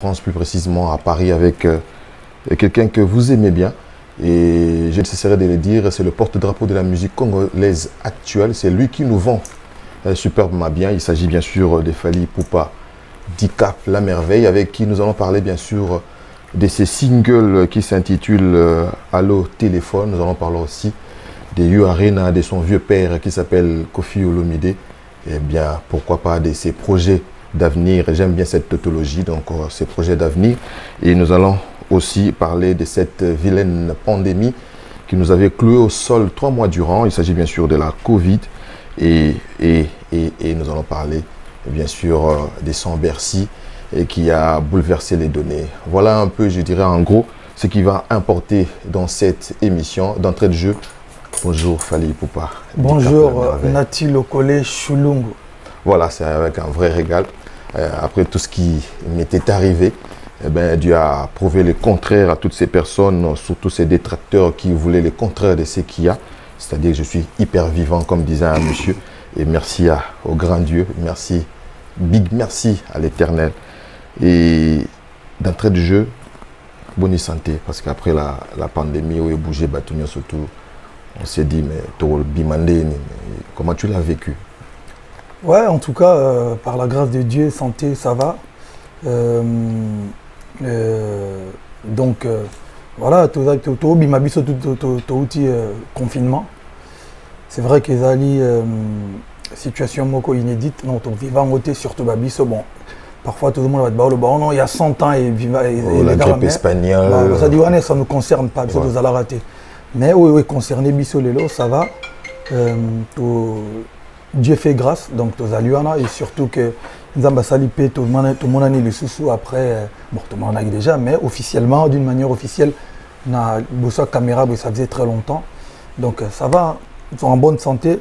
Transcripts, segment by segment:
France, plus précisément à Paris, avec quelqu'un que vous aimez bien. Et je ne cesserai de le dire, c'est le porte-drapeau de la musique congolaise actuelle. C'est lui qui nous vend superbement bien. Il s'agit bien sûr de Fally Ipupa, Dicap La Merveille, avec qui nous allons parler bien sûr de ses singles qui s'intitulent Allo Téléphone. Nous allons parler aussi de You Arena, de son vieux père qui s'appelle Koffi Olomide. Et bien, pourquoi pas de ses projets d'avenir. J'aime bien cette tautologie, donc ces projets d'avenir. Et nous allons aussi parler de cette vilaine pandémie qui nous avait cloué au sol 3 mois durant. Il s'agit bien sûr de la Covid. Et nous allons parler bien sûr des Sans Bercy et qui a bouleversé les données. Voilà un peu, je dirais en gros, ce qui va importer dans cette émission d'entrée de jeu. Bonjour Fally Ipupa. Bonjour Nati Lokole Chulungu. Voilà, c'est avec un vrai régal. Après tout ce qui m'était arrivé, eh bien, Dieu a prouvé le contraire à toutes ces personnes, surtout ces détracteurs qui voulaient le contraire de ce qu'il y a. C'est-à-dire que je suis hyper vivant, comme disait un monsieur. Et merci au grand Dieu, merci, big merci à l'Éternel. Et d'entrée de jeu, bonne santé, parce qu'après la pandémie, où il bougeait, surtout, on s'est dit, mais comment tu l'as vécu? Ouais, en tout cas, par la grâce de Dieu, santé, ça va. Donc, voilà, tout confinement. C'est vrai que Zali, situation moko inédite, non, vivant côté surtout Babiso, bon, parfois tout le monde va te dire, non, il y a 100 ans et la grippe espagnole. Ça dit, ça ne nous concerne pas, ça nous a raté. Mais oui, concerné Biso Lelo, ça va. Dieu fait grâce, donc aux Aluana, et surtout que nous avons salipé tout le monde a le sous après, bon, tout le monde a déjà, mais officiellement, d'une manière officielle, on a bossé caméra, ça faisait très longtemps. Donc ça va, ils sont en bonne santé.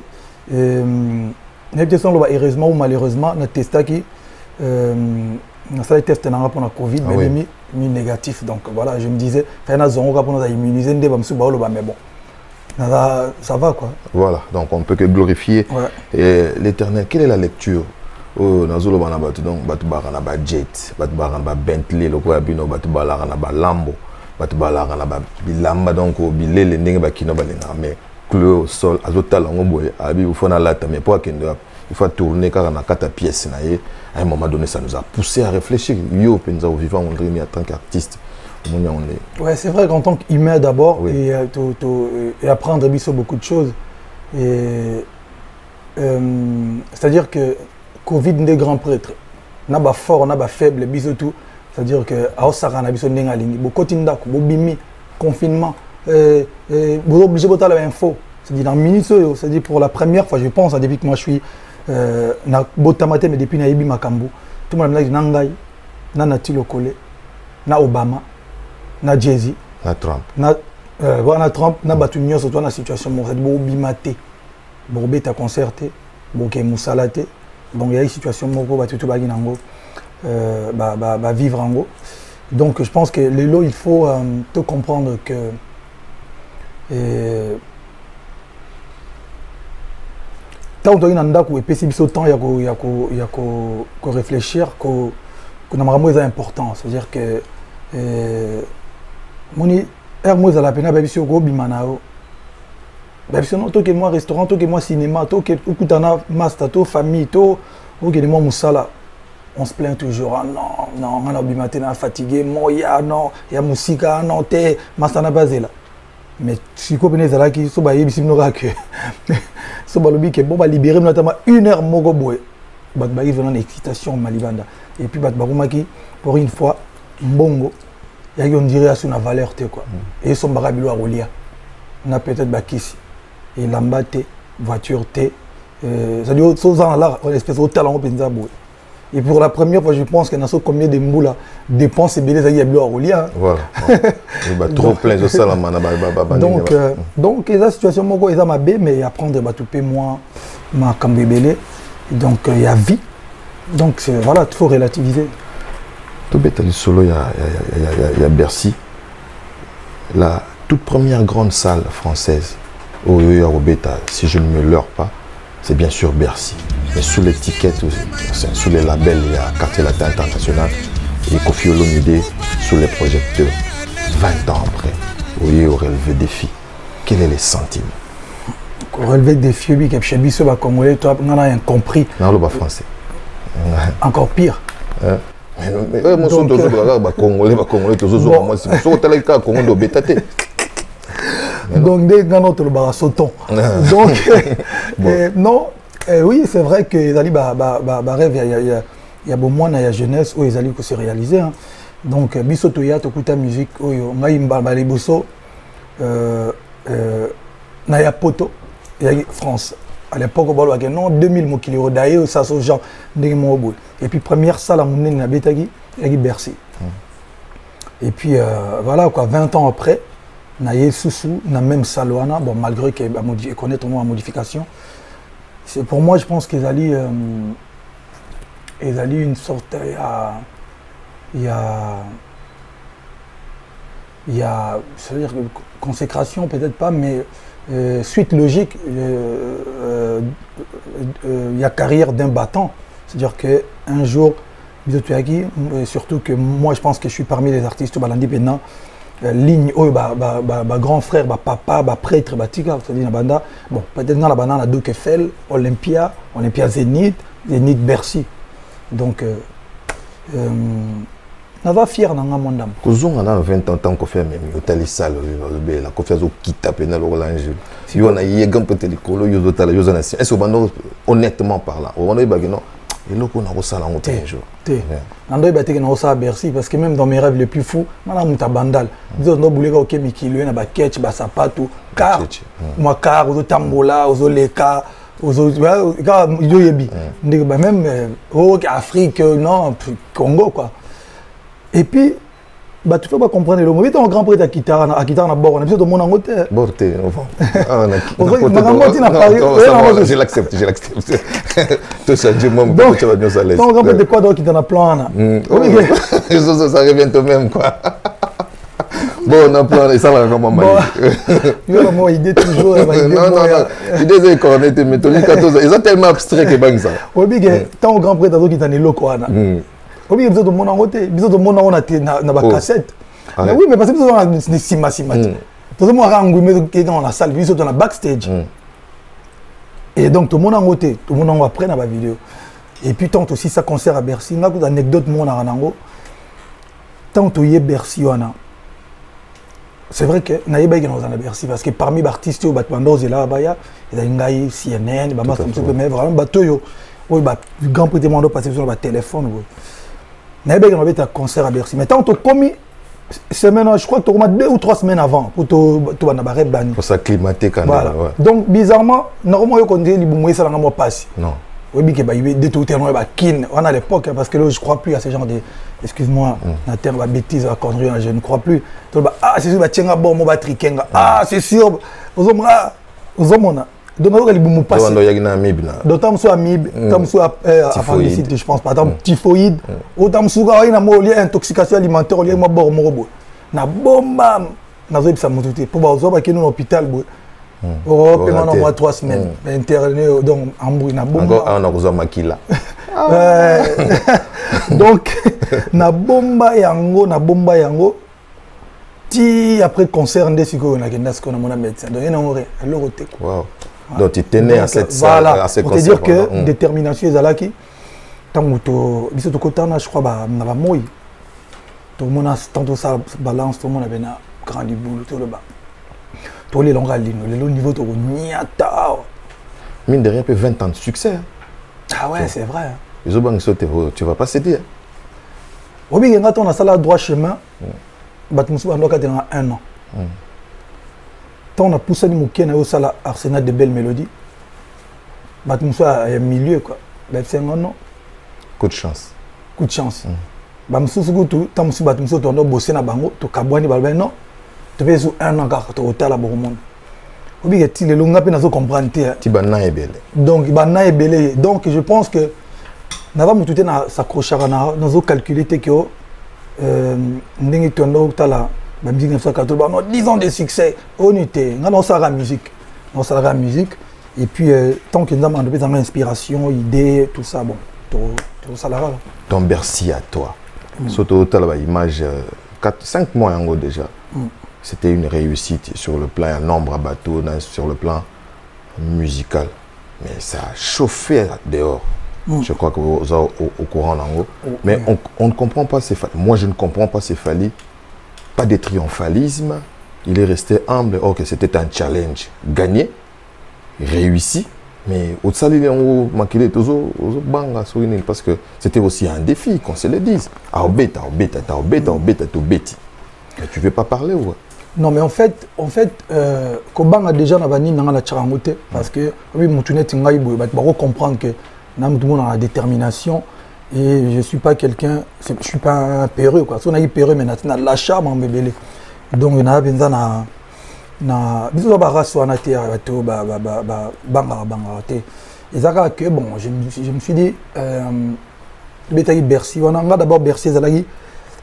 Heureusement ou malheureusement, on a testé qui, on a fait test pour la Covid, mais mis négatif. Donc voilà, je me disais, on a immunisé, mais bon. Ça va quoi. Voilà, donc on ne peut que glorifier l'Éternel. Quelle est la lecture? Oh, Nazolo Banabatu, donc Batbarana Jet, Batbarana Bentley, le Koyabino, Batbarana Lambo, Batbarana Bilamba, donc Bilé, Nenga Kino Balenga, mais clé au sol, Azotal, on boy, Abi, il faut la lata, mais pas qu'il il faut tourner car on a 4 pièces. À un moment donné, ça nous a poussé à réfléchir. Yo, Penza, au vivant, on dirait, en tant qu'artiste. Ouais, c'est vrai qu'en tant qu'humain d'abord, et apprendre beaucoup de choses. C'est-à-dire que Covid n'est grand prêtre. On a fort, on a faible, tout. C'est-à-dire que Aosara n'a pas de confinement. Vous obligez de faire l'info. C'est-à-dire dans minutes, c'est-à-dire pour la première fois, je pense, depuis que moi je suis na botamate mais depuis Naïbi Makambu, tout le monde me dit Nangai, na Nati Lokole, na Obama. Na Jay-Z, na Trump, na Trump, na Batunio, surtout dans la situation, c'est bon, bimaté, bon, bêta concerté, bon, qui est moussalaté, donc il y a une situation, moko, bah, tout baginango, bah, vivre en gros. Donc, je pense que les lots, il faut te comprendre que tant que tu as un temps, et puis si temps, il y a qu'à réfléchir, qu'on a vraiment important, c'est-à-dire que moni moi à la peine baby sur go bimanao baby sur to que moi restaurant to que moi cinéma to que kutana master to famille to ou que moi musala on se plaint toujours non on a bimaté na fatigué moya non ya musika non te masana bazela mais si ko bene zala ki so ba yebisi mnoka que so ba lobi que bon ba libérer notamment 1 heure moko boy ba ba venant excitation malibanda et puis ba ki pour une fois mbongo on dirait à son valeur quoi et son barabilo à rouler on a peut-être bakisi et lambate voiture t ça dit aux là espèce de talent et pour la première fois je pense qu'il y a combien de moules dépenses et belles à rouler voilà trop plein de ça donc la situation moko est ma bé mais apprendre à tout moi ma cambébélé donc il y a vie donc voilà il faut relativiser. Tout bête solo, il y a Bercy, la toute première grande salle française au Robeta, si je ne me leurre pas, c'est bien sûr Bercy. Mais sous l'étiquette, sous les labels, il y a Quartier Latin International, et Koffi Olomide sous les projecteurs. 20 ans après, oui, au relevé défi. Quel est le sentiment? Au relevé défi, oui, chez Bisso, Congolais, toi, on a incompris. Non, le français. Encore pire. Moi, je suis Congolais, donc, dès que nous avons sauton. Donc, non, oui, c'est vrai que les rêve, il y a beaucoup moins de jeunesse où ils allaient se réaliser. Donc, biso toya tokuta musique oyo ngai mbala liboso na ya poto ya France. À l'époque au balo non 2000 mokili odaye ça so genre ndenge mo boy. Et puis première salle à monene na betagi ya Bercy. Et puis voilà quoi 20 ans après na ye sousou na même salle wana bon malgré que connaître moi en modification. C'est pour moi je pense qu'ils allaient une sorte il y a c'est-à-dire consécration peut-être pas, mais suite logique, il y a carrière d'un battant. C'est-à-dire qu'un jour, surtout que moi je pense que je suis parmi les artistes balandi maintenant, ligne, grand frère, papa, prêtre, c'est-à-dire banda, bon, peut-être dans la banda, la Doc Eiffel, Olympia Zénith, Bercy. Donc, on va fier dans mon âme. Quand on a 20 ans, tant qu'on fait même, on a les salles, la confiance au qui tape dans l'orange. Si on a eu un peu de l'école, il y a des choses. Est-ce que honnêtement parlant, on a eu non, et là on a reçu la honte un jour. On a eu reçu à Bercy parce que même dans mes rêves les plus fous, on a eu un bandal. Nous avons eu un Mikilo, un ketch, un sapato, car, moi car, aux tambola, aux leka. Même au Afrique, non, Congo quoi. Et puis, tu ne peux pas comprendre le mot. Tu as un grand prêtre à guitare à bord. On a besoin de mon angoté. Borté, enfin. Je l'accepte, je l'accepte. Tout ça, Dieu m'a dit que tu vas bien ça. Donc, grand prêtre de quoi donc qui t'en a plein là. Ça revient tout même quoi. Bon, on a plein, et ça va vraiment mal. Il y a une idée toujours. Non, l'idée c'est qu'on était méthodique. Ils sont tellement abstraits que c'est ça. Oui, mais tant grand prêtre qui t'en est là quoi. Oui, besoin de mon angoté, besoin de mon angoté na cassette. Oui, mais parce que besoin de sima. Tout le monde a engoué dans la salle, besoin dans la backstage. Et donc tout le monde angoté, tout le monde après dans la vidéo. Et puis tant aussi ça concert à Bercy, on a une anecdote mon anango. Tant que y Bercy wana. C'est vrai que na yeba dans la Bercy parce que parmi les artistes au Batmando là baya, il y a ngai CNN, baba comme ça mais vraiment bateau yo. Oui, bah grand prix demando passer sur le téléphone. On a un concert à Bercy. Mais tant que commis, je crois que tu as 2 ou 3 semaines avant pour pour s'acclimater quand même. Voilà. Ouais. Donc, bizarrement, normalement, on dit que ça n'a pas passé. Non. Oui, on a l'époque, parce que là, je ne crois plus à ce genre de. Excuse-moi, la terme de bêtise, la connerie, je ne crois plus. Ah, c'est sûr, c'est sûr. Donc, il passe. D'autant que amib, je pense pas, typhoïde, autant que intoxication alimentaire, il y a une bombe. Na bomba, na zoïd ça moutoute. Pour voir que nous l'hôpital, pendant moi 3 semaines, interné donc en bruit na bomba. On a besoin makila. Donc na bomba yango. Ti après concert ndé siko na kenda siko na mona médecin. Donc il y a un loroté. Wow. Donc tu tenais à cette salle, à ces concerts. Pour te dire que détermination est là qui tant que tu biso to kotana je crois ba na ba moi. Tout le monde a tantôt ça balance, tout le monde avait un grand boulot tout le bas. Tous les longs le niveau de niata. Mine de rien, 20 ans de succès. Ah ouais, c'est vrai. Les autres tu vas pas céder. Oui, quand on a ça là droit chemin, on doit être 1 an. Quand on a poussé les moukés dans le arsenal de belles mélodies, on a un milieu quoi. C'est un an. Coup de chance. Coup de chance. Bamsusu tu tamsu batumsu to ndo bosser na bango to kabwani balba non to pezu 1 an kaka to otala bo monde obi ke ti le longa pe na zo comprendre ti bana ebele donc bana ebele donc je pense que na va mututé na s'accrochera na zo calculer te que ndingi to ndo tala ba musique 1914 ba non 10 ans de succès onité ngana ça la musique et puis tant que nous avons une inspiration idée tout ça bon to ça là ton Bercy à toi. Surtout image 5 mois en gros déjà. C'était une réussite sur le plan nombre à bateaux, sur le plan musical. Mais ça a chauffé dehors. Je crois que vous êtes au courant en gros. Mais on ne comprend pas ces Fally. Moi je ne comprends pas ces Fally. Pas de triomphalisme. Il est resté humble. Ok, c'était un challenge gagné, réussi. Mais au-delà parce que c'était aussi un défi, qu'on se le dise. Mais tu ne veux pas parler ou? Non, mais en fait, Kobang a déjà la charangote parce que oui, mon tunnel comprendre que tout le monde a la détermination et je ne suis pas quelqu'un, je ne suis pas un perreux quoi. Si on a eu perreux, mais on a l'achat, mon bébé. Donc on a besoin na biso ba race wana te bato banga ezaka que bon je me suis dit betaki Bercy wana nga d'abord Bercy ezalaki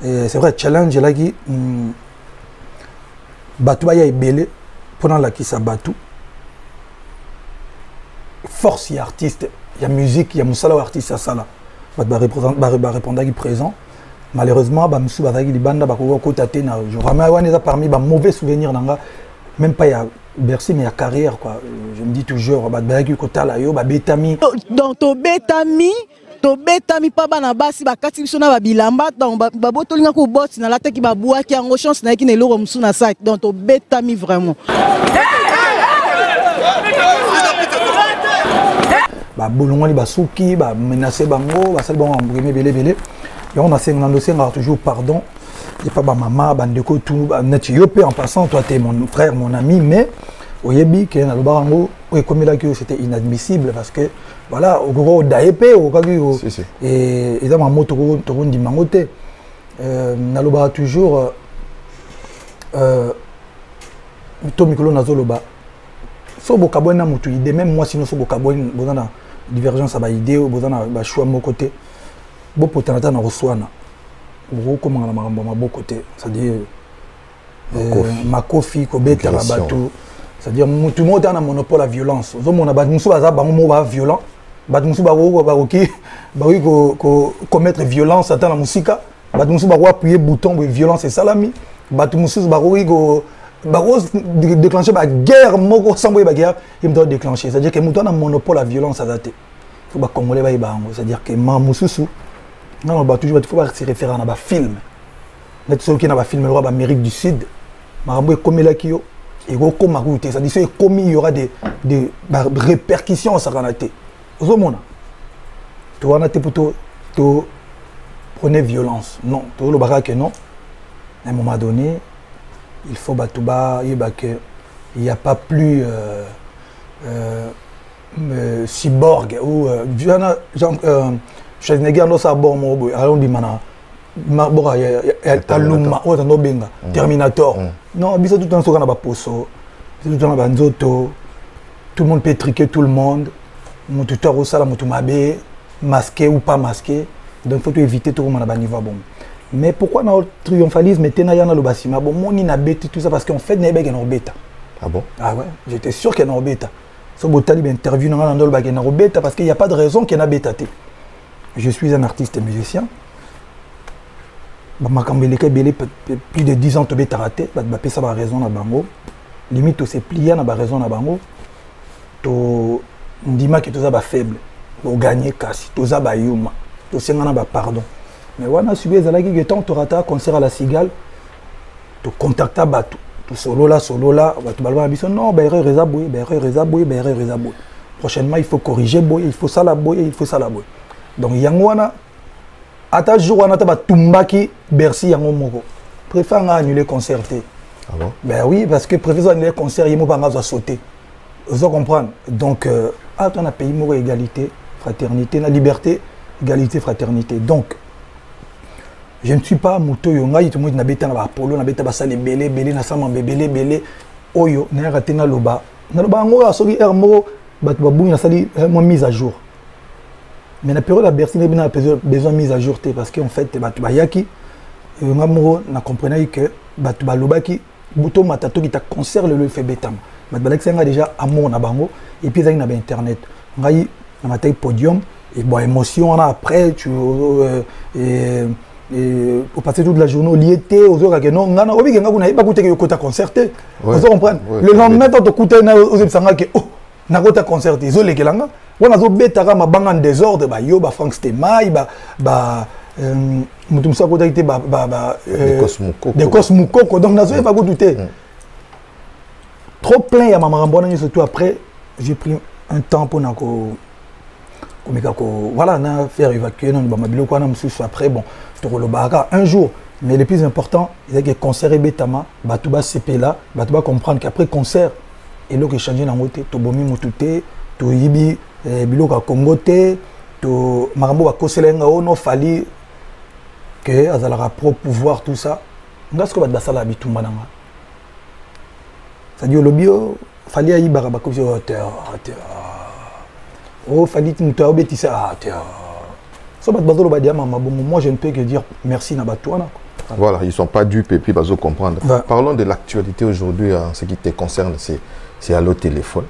c'est vrai challenge ezalaki bato baya ebele pendant la kisa bato force ya artiste ya musique ya musala wa artiste ya sala ba répondaki présent. Malheureusement ba musu bazaki libanda ba ko kota te na jour vraiment wana eza parmi ba mauvais souvenirs nanga. Même pas il y a Bercy, mais il y a carrière quoi. Je me dis toujours, donc to betami pas banabasi bakati biso na babilamba donc babotolinga ko bot na lata ki babua ki en chance na ki ne loro musu na site donc to betami vraiment. Ba bolongoli basuki ba menacer bango ba sel bon embrimé belé. Et on a toujours pardon. Et pas ma maman, bandeko tout, net en passant, toi tu es mon frère, mon ami, mais au Yebi, qui est dans le barango, comme il a que c'était inadmissible parce que voilà, au gros d'AEP, au Kagio, et dans ma moto, tu dit mangote, naloba toujours, Tomikolo Nazoloba, so bokabona mutu idée, même moi sinon so bokabona, bozana divergence à ba idée, bozana ba choix mon côté, bo potanata na reçoana. Comment on a beaucoup côté, c'est-à-dire Makofi, Kobeta, Batou, c'est-à-dire tout le monde a un monopole à violence. On a violent, commettre violence à la musique, appuyer bouton de violence et salami, déclencher la guerre, il me déclencher. C'est-à-dire que nous avons un monopole à violence à la tête. Il faut Congolais, c'est-à-dire que Mamoussou. Non, toujours, il faut se référer à un film. Les gens qui ont un film en Amérique du Sud, comme il y aura des répercussions sur la tête. Vous avez prenez violence. Non, que non. À un moment donné, il faut qu'il n'y a pas plus cyborg ou je n'ai pas ça bon mot alors dit mana marbora aluma ou dans benga Terminator non biso tout dans ce qu'on a pas poso tout dans la banzoto tout le monde peut triquer tout le monde mon tuteur au sala mon mabé masqué ou pas masqué donc faut éviter tout le monde à niveau bon mais pourquoi notre triomphalisme était na yana le basima bon moni na bête tout ça parce qu'en fait n'est pas bêta. Ah bon? Ah ouais, j'étais sûr qu'il y a bêta. So botali interview na ndol ba na bêta parce qu'il y a pas de raison qu'il y a bêta. Je suis un artiste et musicien. Plus de 10 ans, tu as raté. Tu as raison à Bango. Limite, tu sais plié à raison à Bango. Tu dis que tu es faible. Tu gagnes casse. Tu es yuma. Tu sais pardon. Mais on a subi les temps tu as un concert à la Cigale. Tu contactes Batou. Tu solo là. Tu vas non, prochainement, il faut corriger. Il faut ça la boy. Il faut ça la boy. Donc Yangwana, à ta jour, on a tumbaki Bercy Yango Moko. Préfère annuler concert. Ah bon? Ben oui, parce que préfère annuler concert, il va sauter. Vous comprenez? Donc, on a pays Moko égalité, fraternité, la liberté, égalité, fraternité. Donc, je ne suis pas Mouto Yonga, tout le monde n'a pas été dans Apollo, n'a pas été dans Belé, Belé, n'a pas été Belé, Oyo, n'a pas été dans Loba. Dans Loba, on a sorti Hermo, n'a pas été mise à jour. Mais la période à Bercy, on a besoin de mise à jour parce qu'en fait, Yaki, on a compris que Batubaki, Bouto Matato qui t'a concert le fait bétam. Batubaki a déjà amour na bango et puis il y a internet. On a eu un podium et bon émotion après tu et au passé toute la journée au liété aux autres que non ngana obi que ngakuna ba kuteke yokota concerté vous comprenez le lendemain tant okuta na aux ebsanga que oh na kota concerté zo lekelanga wana zo betaka mabanga en désordre ba yo ba Frank Stemai ba mutum sa kota ite ba de Cosmukoko donc nazo pas douter trop plein ya mamarambona surtout après j'ai pris un temps pour nako voilà, on a fait évacuer après, bon, un jour, mais le plus important, c'est que le concert est bétama, Batouba CP là, Batouba comprendre qu'après concert, et là, il change dans le to bomi motute, to yibi, bilo ka kongote, to marambo wa koselenga ono fali, que azalara pro pouvoir tout ça. On a ce que va dans la bitumba nanga. Ça dit le bio, fali ayi barabako oh, fallait que tu aies bêtise. Moi, je ne peux que dire merci Nabatouana. Voilà, ils ne sont pas dupes et puis ils vont comprendre. Ouais. Parlons de l'actualité aujourd'hui en ce qui te concerne, c'est à l'eau téléphone.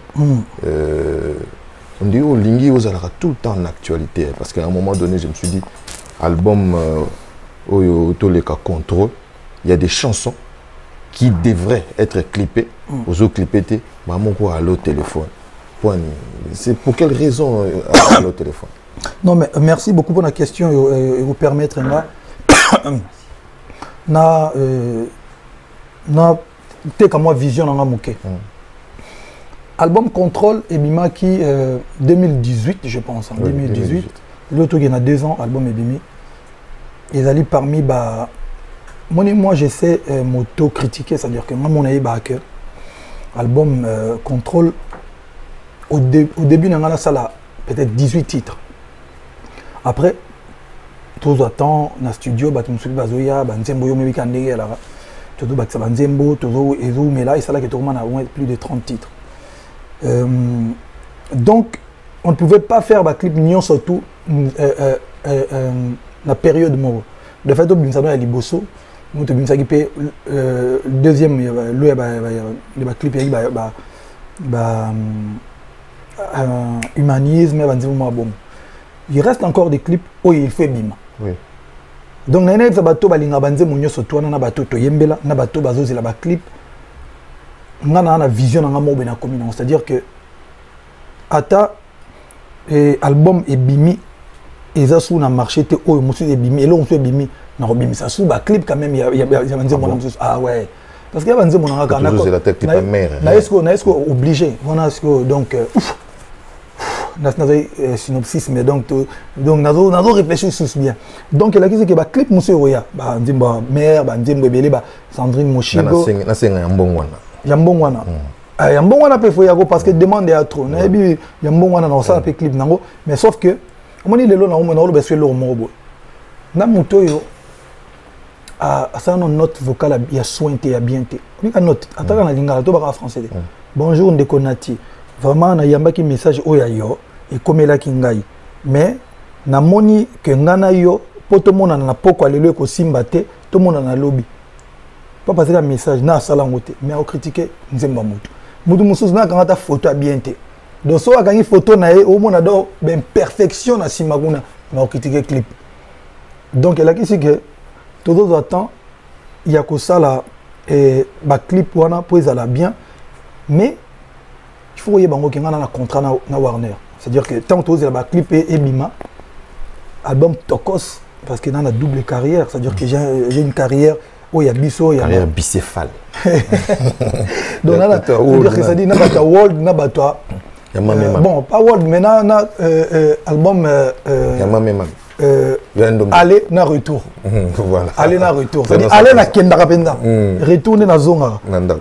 On dit, oh, Lingi, vous allez tout le temps en actualité. Parce qu'à un moment donné, je me suis dit, album Toleka Contrôle, il y a des chansons qui devraient être clippées, aux autres clippées, maman quoi à l'eau téléphone. C'est pour quelle raison à l'autre téléphone? Non, mais merci beaucoup pour la question et vous permettre na moi vision dans mouké. Album Contrôle et Bima qui 2018 je pense, en 2018. L'autre il y en a 2 ans, album Ebimi. Ils allaient parmi moi j'essaie m'auto-critiquer, c'est-à-dire que moi mon que album Contrôle au début, on a peut-être 18 titres. Après, tous attendent dans le studio, mais là, il y a plus de 30 titres. Donc, on ne pouvait pas faire un clip mignon surtout la période moro. De fait, on a Liboso, le deuxième, le clip, humanisme, il reste encore des clips où il fait bima. Oui. Donc, il y a des bateaux qui sont en bateau, clip. On a une vision dans la commune. C'est-à-dire que l'album est bimi, et ça sous le marché, et là on fait bimi. Non, bimi, ça sous le clip quand même, il y a ah ouais. Parce que est obligé. Donc, synopsis, mais donc nous avons réfléchi sur ce bien. Donc, il y a des clips, monsieur Oya, mère, Sandrine Moshigo. Yambongwana. Yambongwana peut faire parce que demande à trop. Yambongwana dans ça, clip, mais sauf que, on dit le lot, on a le mot. Ça une note vocale il y a sointé, il y a bien été. Une note, attends la lingala, tu vas français. Bonjour Ndekonati. Vraiment na yamba qui message oya yo et comme la kingai. Mais na moni que ngana yo pour tout le monde na poko alelo ko simbate, tout le monde na lobby. Pas passer un message na sala ngote, mais au critiquer nzemba mutu. Mutu mususu na kanga ta photo bien été. Donc so akangi photo na e au monde ado ben perfection na simaguna, mais au critiquer clip. Donc elle a qui c'est que tout le temps, il y a que ça là, et clip pour ils allaient bien, mais il faut qu'il y ait un contrat na Warner. C'est-à-dire que tant que tu as clip et Bima, album Tokos, parce qu'il y a une double carrière, c'est-à-dire que j'ai une carrière où il y a Bisso, il y a carrière bicéphale. Donc là, ça dit n'a World, n'a toi. Bon, pas World, mais n'a album. Aller na retour. Voilà. Aller na retour. C'est-à-dire aller na kendara penda. Retourner na zonga.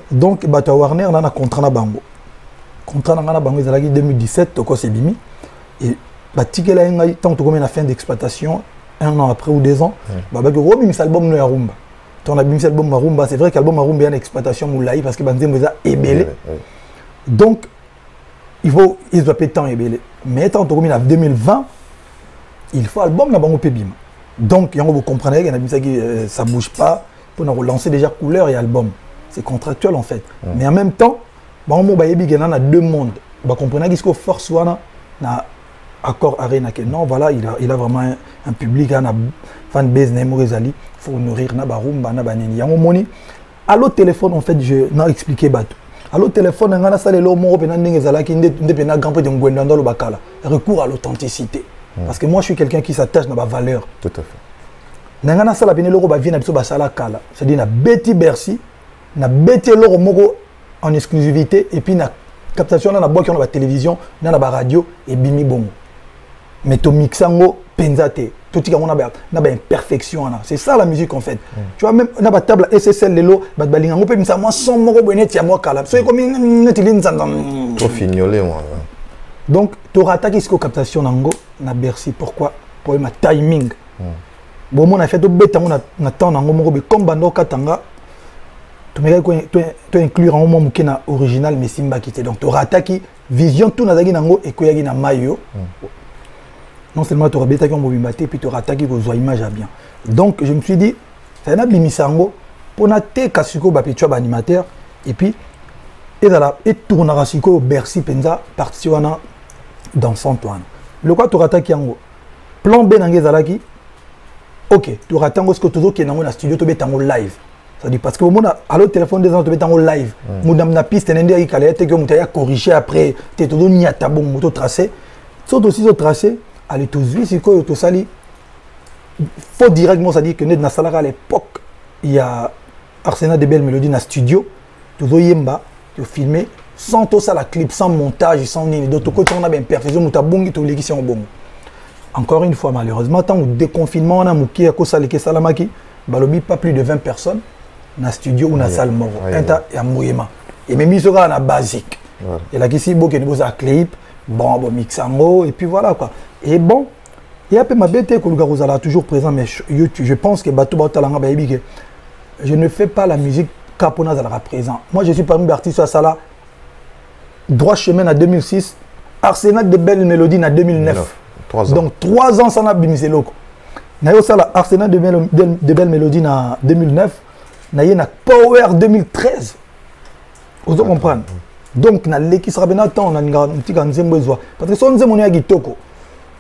Donc bata Warner on a un contrat na bango. Contrat na bango ils allaient 2017 toko c'est bimi et batikela ngai tant to comme la fin d'exploitation 1 an après ou 2 ans ba que Robin album no ya rumba. Ton album album Marumba, c'est vrai qu'album Marumba est en exploitation moulaï parce que banzembo za ebelé. Donc il faut ils doivent péter temps ebelé. Mais tant to comme en 2020 il faut album na bango pebim. Donc vous comprenez que ça bouge pas pour nous relancer déjà couleur et album. C'est contractuel en fait. Mais en même temps, bango ba yebi gena na deux mondes. Ba comprenez qu'il faut force wana na accord Arena que non, voilà, il a vraiment un public, un fan base, il faut nourrir na barumba, na banini. Yango moni. À l'autre téléphone, en fait, je n'ai expliqué bateau. À l'autre téléphone, on a salé l'homme européen, recours à l'authenticité. Parce que moi, je suis quelqu'un qui s'attache à ma valeur. Tout à fait. Nangana sala bine loro ba vient na sala kala. C'est-à-dire na Betty Bercy, na Betty loro moko en exclusivité et puis na captation na boîte on la télévision, na la radio et bimi bongo. Mais to mixango penzate. Tout ce qu'on a ba imperfection là. C'est ça la musique en fait. Tu vois même na ba table SSL lelo ba balinga ngope misa moi son moko bonet ya moi kala. So comme netilin zandam. Trop fignolé moi. Donc tu attaqué ce captation nango na Bercy pourquoi? Pour ma timing. Bon, on a fait tout bête, on a tant comme Bando Katanga. Tu peux inclure un moment qui est original, mais Simba qui était. Donc, tu auras attaqué vision tout nazagi nango et koyagi na mayo. Non seulement tu auras bêta comme Bobimbaté, puis tu auras attaqué vos images à bien. Donc, je me suis dit, c'est un abimisango pour nater Kasuko Bapitua animateur et puis et tournera Siko Bercy Penza parti dans Santoine. Le quoi tu auras attaqué yango. Plan B nangezalaki. Ok, tu auras tant que tu es dans un studio, tu es en live. C'est-à-dire parce que au moment à l'autre téléphone des gens tu es en live. Moudam na piste n'ende ay kale te que mutaya corriger après, tu es tout niata bon moto tracé. Sauf aussi au tracé, allez tous lui c'est quoi tu sali. Faut directement ça dire que net na salara à l'époque, il y a Arsenal de belles mélodies dans studio, tu dois yemba, tu filmer sans tout ça la clip, sans montage, sans ni d'autres côté on a bien perfection mutabongi to leki en bon. Encore une fois, malheureusement, tant que déconfinement, on a mouki à Kosaleke Salamaki, balobi pas plus de 20 personnes dans le studio ou dans la salle moro. Et à Mouyema. Et même ils seront la basique. Et là, ici, il y a un clip, bon, mixango, et puis voilà quoi. Et bon, et après ma bête, que le gars est toujours présent, mais je pense que Batou Batalanga, je ne fais pas la musique Capona sera présent. Moi, je suis parmi les artistes à Sala, droit chemin en 2006, Arsenal de belles mélodies en 2009. 3 ans. Donc 3 ans sans abîmer loko. Nayo sala Arsenal de belles mélodies en 2009, nayo na Power 2013. Vous comprenez? Donc na leki sera bien temps na ntika nzembo ezwa parce que son nzembo ya gitoko.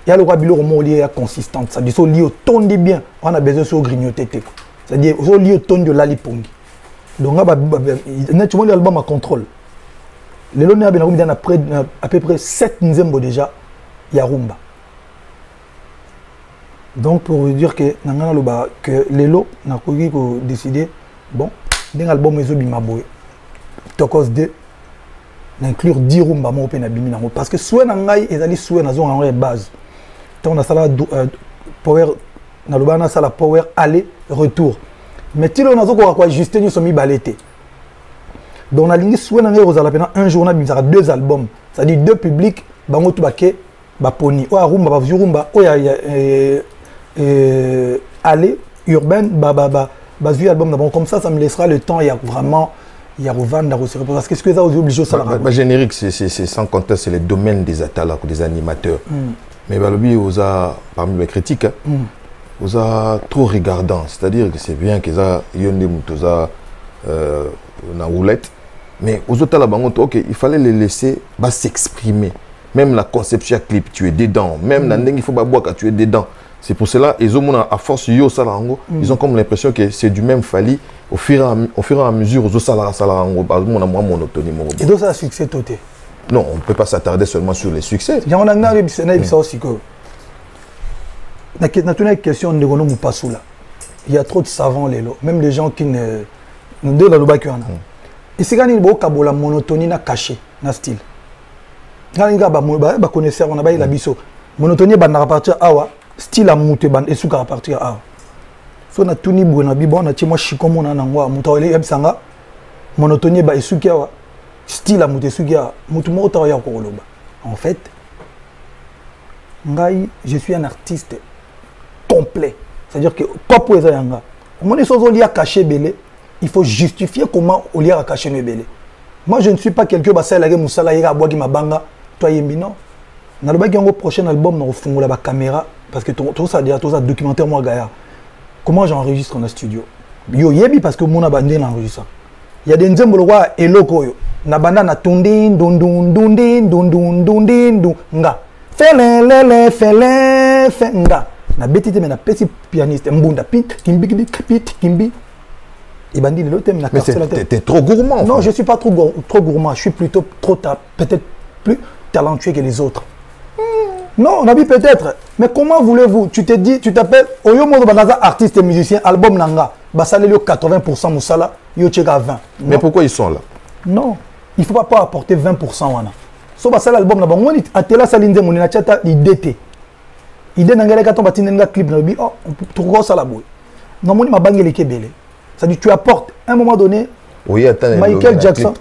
Ya le rabilo mo lié à consistante, ça dit so lié au ton dit bien, on a besoin sur grignoter. C'est-à-dire so lié au ton de lalipongi. Donc tu vois l'album à contrôle. Les lois na bien à peu près 7 nzembo déjà ya rumba. Donc pour vous dire que les lots ont décidé, bon, d'un album ils ont bimaboué. Tokos 2, d'inclure 10 rumba mo pe na bimi nango parce que soit nangai ezali soit na zone en base. Tant on a ça la power na lobana ça la power aller retour. Mais tilo na zoko quoi ajuster ni somi balete. Donc on a ligne soit nangai rozala pena un jour on a bimisa 2 albums, c'est-à-dire 2 publics bango to baké ba poni. O rumba ba rumba o ya aller urbaine vu album d'abord comme ça me laissera le temps il y a vraiment il y a revendre parce que ce que ça vous obligé ça générique c'est sans conteste c'est le domaine des atalak des animateurs mais balobi parmi les critiques vous a trop regardant c'est-à-dire que c'est bien que ça yonde mutoza na roulette mais aux autres là OK il fallait les laisser s'exprimer même la conception clip tu es dedans même la il faut pas boire quand tu es dedans. C'est pour cela, ils ont à force yo salango, ils ont comme l'impression que c'est du même fali au fur et à mesure aux salango, on a moins monotonie. Et donc ça a succès toté. Non, on ne peut pas s'attarder seulement sur les succès. Il y a une aussi que la question de Gono Moupassoula. Il y a trop de savants les lots, même les gens qui ne de la loba qui en a. Et c'est quand il y a la monotonie na caché, na style. Quand il y a ba connaisseur on a ba la biso. Monotonie ba na partir awa. Style à monter ban et sous à partir à so na tuni bona bibo na chimo shikomo na ngwa mutawele ebsanga monotonie ba esuki awa style à monter suki a mutu mo ta ya ko loba en fait ngai je suis un artiste complet c'est-à-dire que pop eza yanga on est sozo lia caché belé il faut justifier comment on lia caché ne belé moi je ne suis pas quelqu'un ba sala ke musala yega boaki mabanga toi yembi non na le baki ngo prochain album na ofungula ba caméra parce que tout ça déjà tout ça documentaire moi Gaïa comment j'enregistre dans le studio yo yebi parce que mon abandé l'enregistre il y a des nzembo le roi eloko yo na banda na tundin dundun dundin dundun dundin nga fais nga. Na betite mais na petit pianiste mbunda pit kimbi. Et bandi le thème na mais t'es trop gourmand. Non, je suis pas trop gourmand, je suis plutôt peut-être plus talentueux que les autres. Non, on a dit peut-être. Mais comment voulez-vous? Tu te dis, tu t'appelles Oyo Modo Banaza, artiste et musicien, album Nanga. Basalé 80% Moussala, yo tcheka 20. Mais pourquoi ils sont là? Non, il ne faut pas apporter 20%. Wana. So basala album na bango ni atela salinze moni na chata idete. Ide nangela ka tomba tinenga clip na bi oh tout ça la boy. Non moni mabangeli kebele. Ça dit tu apportes à un moment donné oui, attends, Michael Jackson.